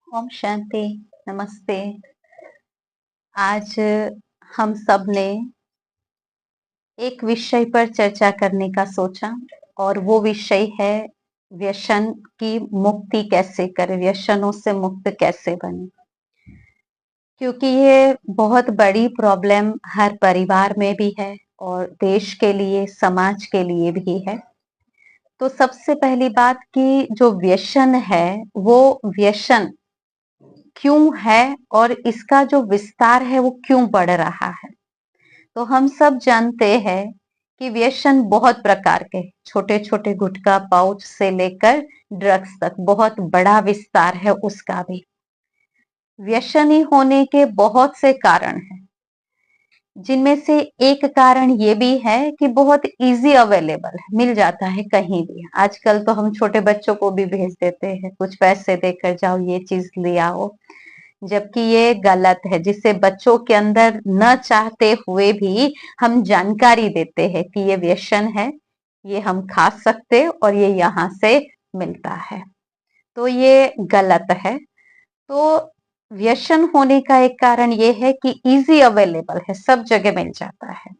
ओम शांति। नमस्ते। आज हम सब ने एक विषय पर चर्चा करने का सोचा और वो विषय है व्यसन की मुक्ति कैसे करें, व्यसनों से मुक्त कैसे बने। क्योंकि ये बहुत बड़ी प्रॉब्लम हर परिवार में भी है और देश के लिए, समाज के लिए भी है। तो सबसे पहली बात कि जो व्यसन है वो व्यसन क्यों है और इसका जो विस्तार है वो क्यों बढ़ रहा है। तो हम सब जानते हैं कि व्यसन बहुत प्रकार के, छोटे छोटे गुटखा पाउच से लेकर ड्रग्स तक बहुत बड़ा विस्तार है उसका भी। व्यसनी होने के बहुत से कारण हैं, जिनमें से एक कारण ये भी है कि बहुत इजी अवेलेबल है, मिल जाता है कहीं भी। आजकल तो हम छोटे बच्चों को भी भेज देते हैं, कुछ पैसे देकर जाओ ये चीज ले आओ, जबकि ये गलत है। जिससे बच्चों के अंदर न चाहते हुए भी हम जानकारी देते हैं कि ये व्यसन है, ये हम खा सकते और ये यहाँ से मिलता है, तो ये गलत है। तो व्यसन होने का एक कारण ये है कि इजी अवेलेबल है, सब जगह मिल जाता है।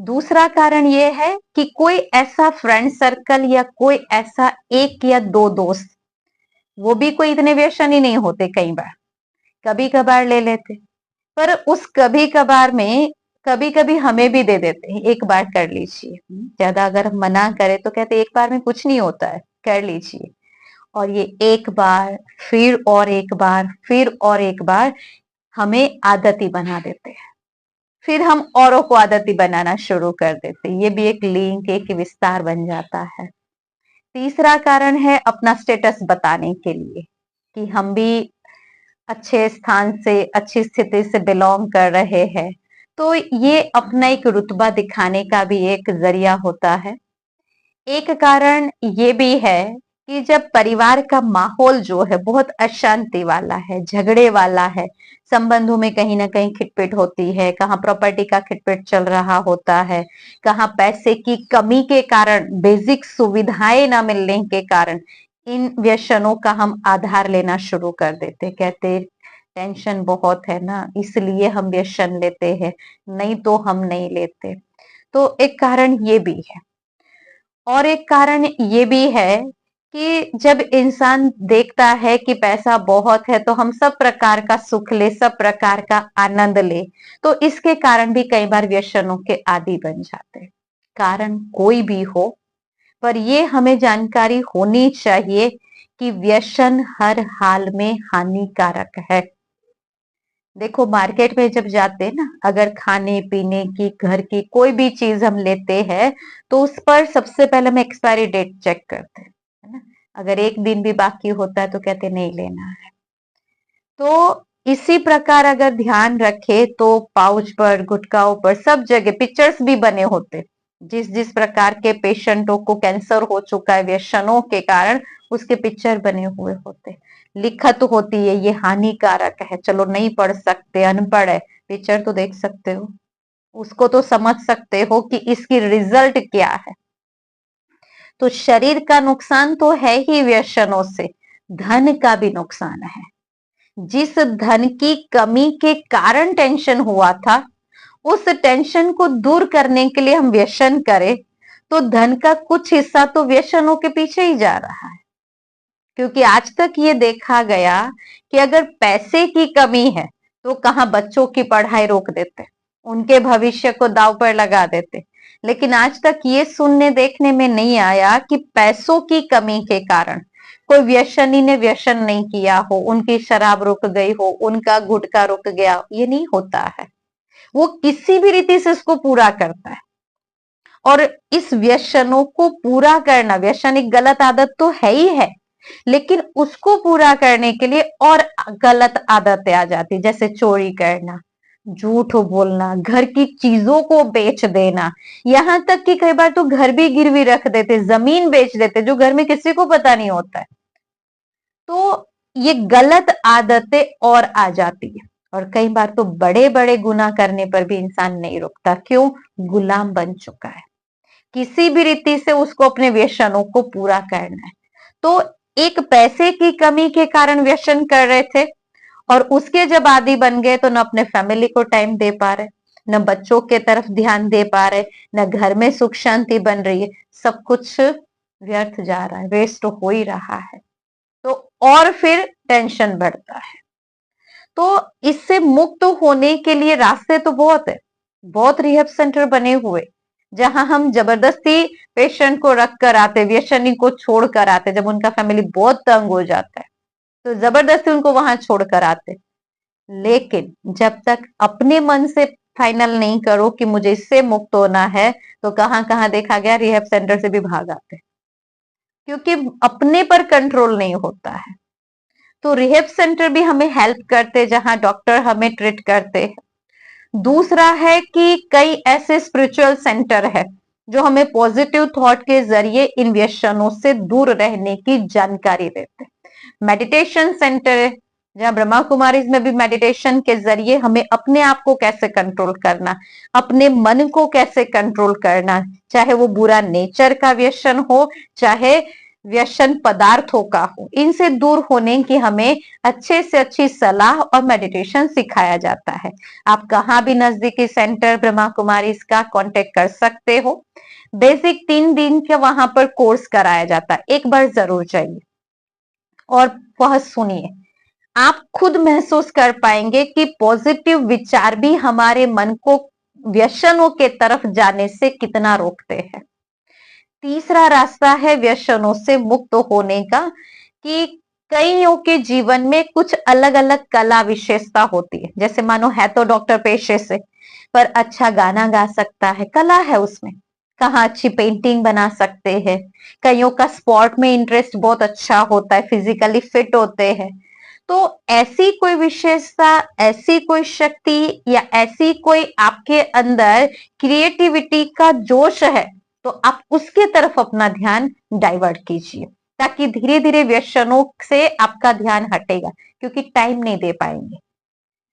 दूसरा कारण ये है कि कोई ऐसा फ्रेंड सर्कल या कोई ऐसा एक या दो दोस्त, वो भी कोई इतने व्यसन ही नहीं होते, कई बार कभी कभार ले लेते, पर उस कभी कभार में कभी कभी हमें भी दे देते हैं, एक बार कर लीजिए। ज्यादा अगर हम मना करें तो कहते एक बार में कुछ नहीं होता है, कर लीजिए। और ये एक बार, फिर और एक बार, फिर और एक बार हमें आदती बना देते हैं। फिर हम औरों को आदती बनाना शुरू कर देते हैं, ये भी एक लिंक, एक विस्तार बन जाता है। तीसरा कारण है अपना स्टेटस बताने के लिए कि हम भी अच्छे स्थान से, अच्छी स्थिति से बिलोंग कर रहे हैं। तो ये अपना एक रुतबा दिखाने का भी एक जरिया होता है। एक कारण ये भी है कि जब परिवार का माहौल जो है बहुत अशांति वाला है, झगड़े वाला है, संबंधों में कहीं ना कहीं खिटपिट होती है, कहाँ प्रॉपर्टी का खिटपिट चल रहा होता है, कहाँ पैसे की कमी के कारण, बेसिक सुविधाएं ना मिलने के कारण इन व्यसनों का हम आधार लेना शुरू कर देते। कहते टेंशन बहुत है ना, इसलिए हम व्यसन लेते हैं, नहीं तो हम नहीं लेते। तो एक कारण ये भी है। और एक कारण ये भी है कि जब इंसान देखता है कि पैसा बहुत है तो हम सब प्रकार का सुख ले, सब प्रकार का आनंद ले, तो इसके कारण भी कई बार व्यसनों के आदी बन जाते हैं। कारण कोई भी हो, पर ये हमें जानकारी होनी चाहिए कि व्यसन हर हाल में हानिकारक है। देखो मार्केट में जब जाते हैं ना, अगर खाने पीने की, घर की कोई भी चीज हम लेते हैं तो उस पर सबसे पहले हम एक्सपायरी डेट चेक करते हैं, है ना। अगर एक दिन भी बाकी होता है तो कहते नहीं लेना है। तो इसी प्रकार अगर ध्यान रखे तो पाउच पर, गुटखाओं पर, सब जगह पिक्चर्स भी बने होते। जिस जिस प्रकार के पेशेंटों को कैंसर हो चुका है व्यसनों के कारण, उसके पिक्चर बने हुए होते, लिखत होती है ये हानिकारक है। चलो नहीं पढ़ सकते, अनपढ़ है, पिक्चर तो देख सकते हो, उसको तो समझ सकते हो कि इसकी रिजल्ट क्या है। तो शरीर का नुकसान तो है ही व्यसनों से, धन का भी नुकसान है। जिस धन की कमी के कारण टेंशन हुआ था, उस टेंशन को दूर करने के लिए हम व्यसन करें तो धन का कुछ हिस्सा तो व्यसनों के पीछे ही जा रहा है। क्योंकि आज तक ये देखा गया कि अगर पैसे की कमी है तो कहाँ बच्चों की पढ़ाई रोक देते, उनके भविष्य को दांव पर लगा देते। लेकिन आज तक ये सुनने देखने में नहीं आया कि पैसों की कमी के कारण कोई व्यसनी ने व्यसन नहीं किया हो, उनकी शराब रुक गई हो, उनका गुटखा रुक गया, ये नहीं होता है। वो किसी भी रीति से उसको पूरा करता है। और इस व्यसनों को पूरा करना, व्यसन एक गलत आदत तो है ही है, लेकिन उसको पूरा करने के लिए और गलत आदतें आ जाती, जैसे चोरी करना, झूठ बोलना, घर की चीजों को बेच देना, यहाँ तक कि कई बार तो घर भी गिरवी रख देते, जमीन बेच देते, जो घर में किसी को पता नहीं होता है। तो ये गलत आदतें और आ जाती है। और कई बार तो बड़े बड़े गुनाह करने पर भी इंसान नहीं रुकता, क्यों? गुलाम बन चुका है, किसी भी रीति से उसको अपने व्यसनों को पूरा करना है। तो एक पैसे की कमी के कारण व्यसन कर रहे थे, और उसके जब आदी बन गए तो न अपने फैमिली को टाइम दे पा रहे, न बच्चों के तरफ ध्यान दे पा रहे, न घर में सुख शांति बन रही है, सब कुछ व्यर्थ जा रहा है, वेस्ट हो ही रहा है। तो और फिर टेंशन बढ़ता है। तो इससे मुक्त होने के लिए रास्ते तो बहुत है, बहुत रिहैब सेंटर बने हुए, जहां हम जबरदस्ती पेशेंट को रख कर आते, व्यसनी को छोड़ कर आते, जब उनका फैमिली बहुत तंग हो जाता है तो जबरदस्ती उनको वहां छोड़ कर आते। लेकिन जब तक अपने मन से फाइनल नहीं करो कि मुझे इससे मुक्त होना है, तो कहां कहां देखा गया रिहैब सेंटर से भी भाग आते, क्योंकि अपने पर कंट्रोल नहीं होता है। तो रिहैब सेंटर भी हमें हेल्प करते, जहां डॉक्टर हमें ट्रीट करते हैं। दूसरा है कि कई ऐसे स्पिरिचुअल सेंटर है जो हमें पॉजिटिव थॉट के जरिए इन व्यसनों से दूर रहने की जानकारी देते हैं। मेडिटेशन सेंटर है, जहां ब्रह्मा कुमारी में भी मेडिटेशन के जरिए हमें अपने आप को कैसे कंट्रोल करना, अपने मन को कैसे कंट्रोल करना, चाहे वो बुरा नेचर का व्यसन हो, चाहे व्यसन पदार्थों का हो, इनसे दूर होने की हमें अच्छे से अच्छी सलाह और मेडिटेशन सिखाया जाता है। आप कहाँ भी नजदीकी सेंटर ब्रह्मा कुमारी इसका कांटेक्ट कर सकते हो। बेसिक 3 दिन का वहां पर कोर्स कराया जाता है, एक बार जरूर जाइए और वह सुनिए, आप खुद महसूस कर पाएंगे कि पॉजिटिव विचार भी हमारे मन को व्यसनों के तरफ जाने से कितना रोकते हैं। तीसरा रास्ता है व्यसनों से मुक्त होने का, कि कईयों के जीवन में कुछ अलग अलग कला विशेषता होती है। जैसे मानो है तो डॉक्टर पेशे से, पर अच्छा गाना गा सकता है, कला है उसमें। कहाँ अच्छी पेंटिंग बना सकते हैं। कईयों का स्पोर्ट में इंटरेस्ट बहुत अच्छा होता है, फिजिकली फिट होते हैं। तो ऐसी कोई विशेषता, ऐसी कोई शक्ति, या ऐसी कोई आपके अंदर क्रिएटिविटी का जोश है, तो आप उसके तरफ अपना ध्यान डाइवर्ट कीजिए, ताकि धीरे धीरे व्यसनों से आपका ध्यान हटेगा, क्योंकि टाइम नहीं दे पाएंगे।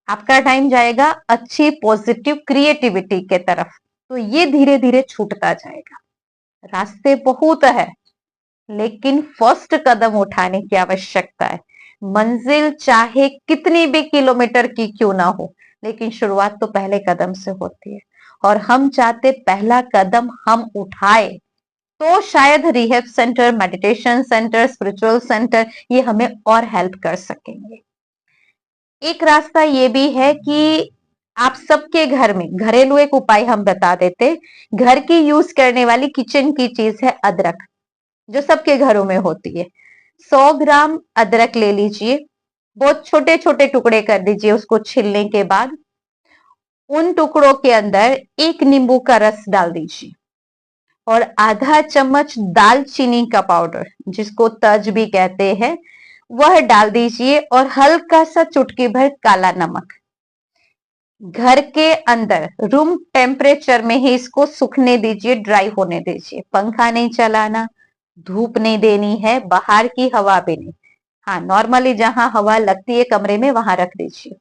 आपका टाइम जाएगा अच्छी पॉजिटिव क्रिएटिविटी के तरफ, तो ये धीरे धीरे छूटता जाएगा। रास्ते बहुत है, लेकिन फर्स्ट कदम उठाने की आवश्यकता है। मंजिल चाहे कितनी भी किलोमीटर की क्यों ना हो, लेकिन शुरुआत तो पहले कदम से होती है, और हम चाहते पहला कदम हम उठाए, तो शायद rehab centre, meditation centre, spiritual centre ये हमें और हेल्प कर सकेंगे। एक रास्ता ये भी है कि आप सबके घर में घरेलू एक उपाय हम बता देते। घर की यूज करने वाली किचन की चीज है अदरक, जो सबके घरों में होती है। 100 ग्राम अदरक ले लीजिए, बहुत छोटे छोटे टुकड़े कर दीजिए उसको छीलने के बाद। उन टुकड़ों के अंदर एक नींबू का रस डाल दीजिए, और आधा चम्मच दालचीनी का पाउडर, जिसको तज भी कहते हैं, वह डाल दीजिए, और हल्का सा चुटकी भर काला नमक। घर के अंदर रूम टेम्परेचर में ही इसको सूखने दीजिए, ड्राई होने दीजिए। पंखा नहीं चलाना, धूप नहीं देनी है, बाहर की हवा भी नहीं। हाँ, नॉर्मली जहां हवा लगती है कमरे में वहां रख दीजिए।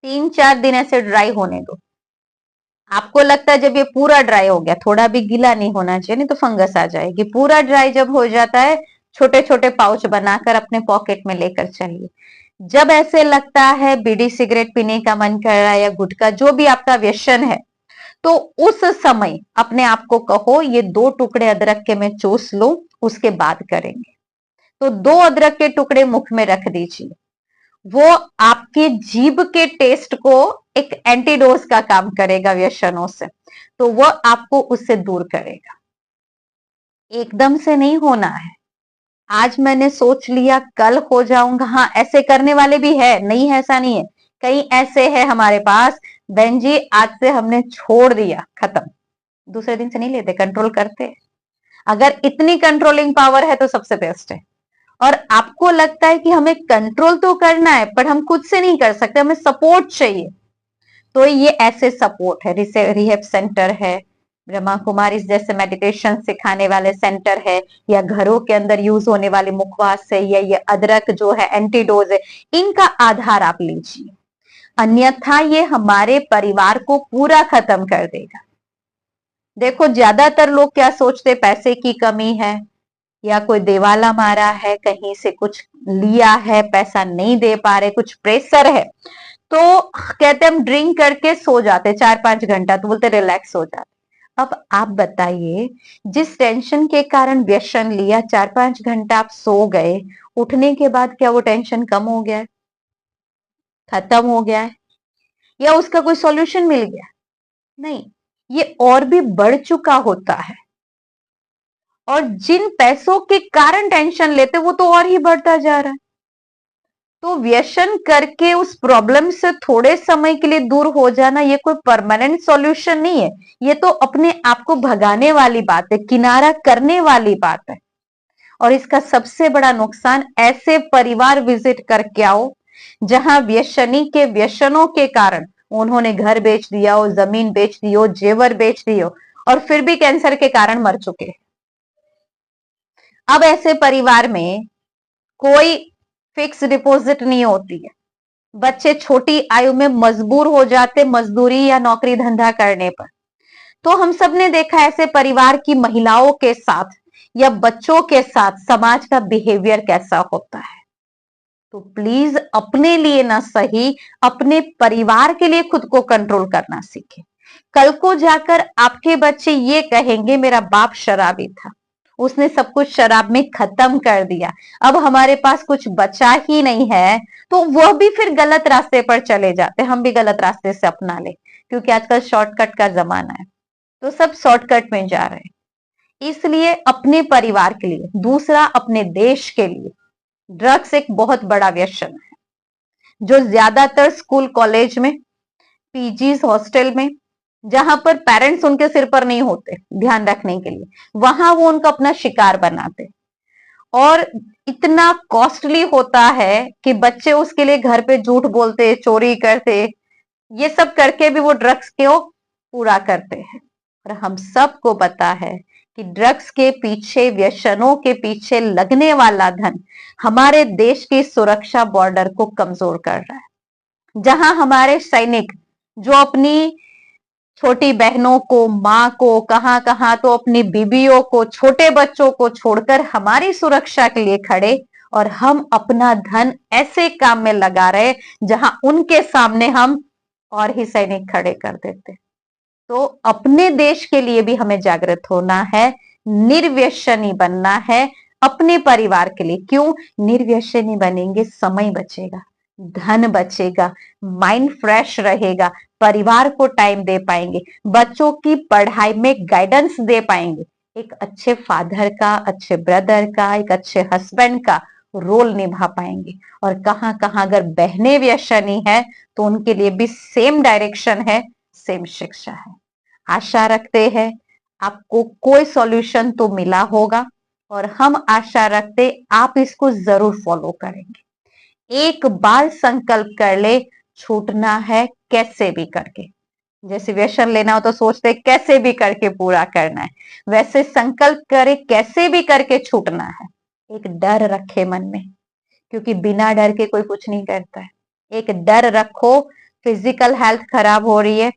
3-4 दिन ऐसे ड्राई होने दो। आपको लगता है जब ये पूरा ड्राई हो गया, थोड़ा भी गीला नहीं होना चाहिए, नहीं तो फंगस आ जाएगी। पूरा ड्राई जब हो जाता है, छोटे छोटे पाउच बनाकर अपने पॉकेट में लेकर चलिए। जब ऐसे लगता है बीड़ी सिगरेट पीने का मन कर रहा है, या गुटखा, जो भी आपका व्यसन है, तो उस समय अपने आप को कहो ये 2 टुकड़े अदरक के मैं चूस लूं, उसके बाद करेंगे। तो 2 अदरक के टुकड़े मुख में रख दीजिए। वो आपके जीभ के टेस्ट को एक एंटीडोज का काम करेगा व्यसनों से, तो वह आपको उससे दूर करेगा। एकदम से नहीं होना है। आज मैंने सोच लिया कल हो जाऊंगा, हाँ ऐसे करने वाले भी है, नहीं है ऐसा नहीं है। कई ऐसे है हमारे पास, बहन जी आज से हमने छोड़ दिया, खत्म। दूसरे दिन से नहीं लेते, कंट्रोल करते। अगर इतनी कंट्रोलिंग पावर है तो सबसे बेस्ट है। और आपको लगता है कि हमें कंट्रोल तो करना है, पर हम खुद से नहीं कर सकते, हमें सपोर्ट चाहिए, तो ये ऐसे सपोर्ट है। रिहैब सेंटर है, ब्रह्मा कुमारी जैसे मेडिटेशन सिखाने वाले सेंटर है, या घरों के अंदर यूज होने वाले मुखवास है, या ये अदरक जो है एंटीडोज है, इनका आधार आप लीजिए। अन्यथा ये हमारे परिवार को पूरा खत्म कर देगा। देखो ज्यादातर लोग क्या सोचते, पैसे की कमी है, या कोई देवाला मारा है, कहीं से कुछ लिया है, पैसा नहीं दे पा रहे, कुछ प्रेशर है, तो कहते हम ड्रिंक करके सो जाते 4-5 घंटा, तो बोलते रिलैक्स हो जाते। अब आप बताइए, जिस टेंशन के कारण व्यसन लिया, 4-5 घंटा आप सो गए, उठने के बाद क्या वो टेंशन कम हो गया है, खत्म हो गया है, या उसका कोई सॉल्यूशन मिल गया? नहीं, ये और भी बढ़ चुका होता है। और जिन पैसों के कारण टेंशन लेते, वो तो और ही बढ़ता जा रहा है। तो व्यसन करके उस प्रॉब्लम से थोड़े समय के लिए दूर हो जाना, ये कोई परमानेंट सॉल्यूशन नहीं है। ये तो अपने आप को भगाने वाली बात है, किनारा करने वाली बात है। और इसका सबसे बड़ा नुकसान, ऐसे परिवार विजिट करके आओ जहां व्यसनी के व्यसनों के कारण उन्होंने घर बेच दिया हो, जमीन बेच दी हो, जेवर बेच दिए हो, और फिर भी कैंसर के कारण मर चुके हैं। अब ऐसे परिवार में कोई फिक्स डिपॉजिट नहीं होती है। बच्चे छोटी आयु में मजबूर हो जाते मजदूरी या नौकरी धंधा करने पर। तो हम सब ने देखा ऐसे परिवार की महिलाओं के साथ या बच्चों के साथ समाज का बिहेवियर कैसा होता है। तो प्लीज अपने लिए ना सही, अपने परिवार के लिए खुद को कंट्रोल करना सीखें। कल को जाकर आपके बच्चे ये कहेंगे मेरा बाप शराबी था, उसने सब कुछ शराब में खत्म कर दिया, अब हमारे पास कुछ बचा ही नहीं है, तो वह भी फिर गलत रास्ते पर चले जाते, हम भी गलत रास्ते से अपना ले, क्योंकि आजकल शॉर्टकट का जमाना है, तो सब शॉर्टकट में जा रहे हैं। इसलिए अपने परिवार के लिए, दूसरा अपने देश के लिए, ड्रग्स एक बहुत बड़ा व्यसन है, जो ज्यादातर स्कूल कॉलेज में, पीजीज हॉस्टल में, जहां पर पेरेंट्स उनके सिर पर नहीं होते ध्यान रखने के लिए, वहां वो उनका अपना शिकार बनाते। और इतना कॉस्टली होता है कि बच्चे उसके लिए घर पे झूठ बोलते, चोरी करते, ये सब करके भी वो ड्रग्स को पूरा करते हैं। और हम सबको पता है कि ड्रग्स के पीछे, व्यसनों के पीछे लगने वाला धन हमारे देश की सुरक्षा बॉर्डर को कमजोर कर रहा है। जहां हमारे सैनिक जो अपनी छोटी बहनों को, माँ को, कहां कहां तो अपनी बीबियों को, छोटे बच्चों को छोड़कर हमारी सुरक्षा के लिए खड़े, और हम अपना धन ऐसे काम में लगा रहे जहां उनके सामने हम और ही सैनिक खड़े कर देते। तो अपने देश के लिए भी हमें जागृत होना है, निर्व्यसनी बनना है, अपने परिवार के लिए। क्यों निर्व्यसनी बनेंगे? समय बचेगा, धन बचेगा, माइंड फ्रेश रहेगा, परिवार को टाइम दे पाएंगे, बच्चों की पढ़ाई में गाइडेंस दे पाएंगे, एक अच्छे फादर का, अच्छे ब्रदर का, एक अच्छे हस्बैंड का रोल निभा पाएंगे। और कहां कहां अगर बहनें व्यसनी है तो उनके लिए भी सेम डायरेक्शन है, सेम शिक्षा है। आशा रखते हैं आपको कोई सॉल्यूशन तो मिला होगा, और हम आशा रखते आप इसको जरूर फॉलो करेंगे। एक बार संकल्प कर ले, छूटना है कैसे भी करके। जैसे व्यसन लेना हो तो सोचते कैसे भी करके पूरा करना है, वैसे संकल्प करे कैसे भी करके छूटना है। एक डर रखे मन में, क्योंकि बिना डर के कोई कुछ नहीं करता है। एक डर रखो, फिजिकल हेल्थ खराब हो रही है,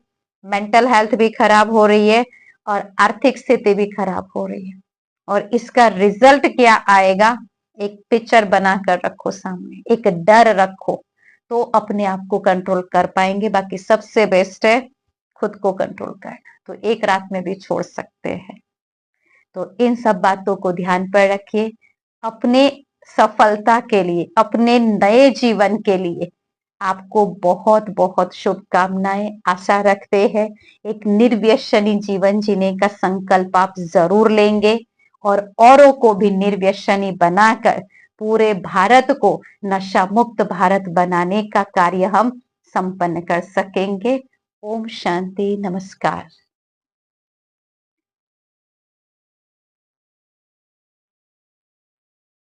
मेंटल हेल्थ भी खराब हो रही है, और आर्थिक स्थिति भी खराब हो रही है। और इसका रिजल्ट क्या आएगा, एक पिक्चर बनाकर रखो सामने, एक डर रखो, तो अपने आप को कंट्रोल कर पाएंगे। बाकी सबसे बेस्ट है खुद को कंट्रोल करना, तो एक रात में भी छोड़ सकते हैं। तो इन सब बातों को ध्यान पर रखिए। अपने सफलता के लिए, अपने नए जीवन के लिए आपको बहुत बहुत शुभकामनाएं। आशा रखते हैं एक निर्व्यसनी जीवन जीने का संकल्प आप जरूर लेंगे, और औरों को भी निर्व्यसनी बनाकर पूरे भारत को नशा मुक्त भारत बनाने का कार्य हम संपन्न कर सकेंगे। ओम शांति, नमस्कार।